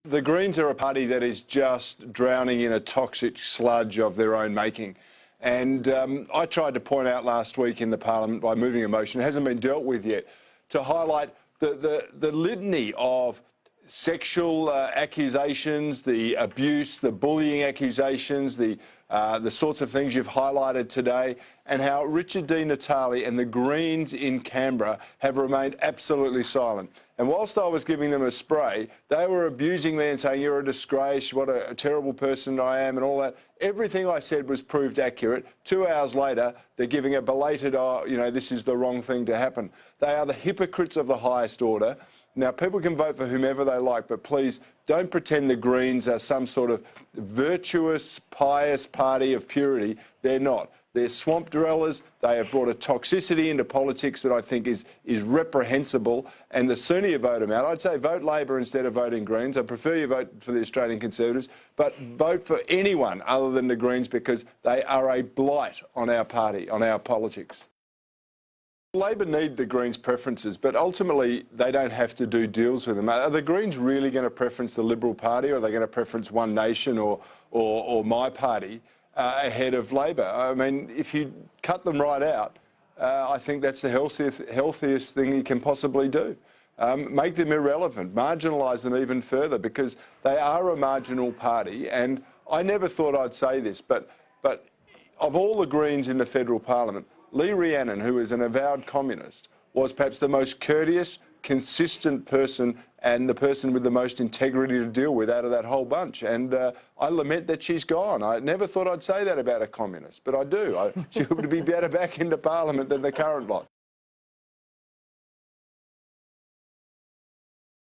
The Greens are a party that is just drowning in a toxic sludge of their own making. And I tried to point out last week in the Parliament by moving a motion, it hasn't been dealt with yet, to highlight the litany of sexual accusations, the abuse, the bullying accusations, the sorts of things you've highlighted today, and how Richard Di Natale and the Greens in Canberra have remained absolutely silent. And whilst I was giving them a spray, they were abusing me and saying, you're a disgrace, what a terrible person I am, and all that. Everything I said was proved accurate. 2 hours later, they're giving a belated, this is the wrong thing to happen. They are the hypocrites of the highest order. Now, people can vote for whomever they like, but please don't pretend the Greens are some sort of virtuous, pious party of purity. They're not. They're swamp dwellers. They have brought a toxicity into politics that I think is reprehensible. And the sooner you vote them out, I'd say vote Labor instead of voting Greens. I prefer you vote for the Australian Conservatives, but vote for anyone other than the Greens because they are a blight on our party, on our politics. Labor need the Greens' preferences, but ultimately they don't have to do deals with them. Are the Greens really going to preference the Liberal Party, or are they going to preference One Nation or my party ahead of Labor? I mean, if you cut them right out, I think that's the healthiest thing you can possibly do. Make them irrelevant, marginalise them even further, because they are a marginal party. And I never thought I'd say this, but of all the Greens in the federal parliament, Lee Rhiannon, who is an avowed communist, was perhaps the most courteous, consistent person and the person with the most integrity to deal with out of that whole bunch. And I lament that she's gone. I never thought I'd say that about a communist, but I do. She would be better back into Parliament than the current lot.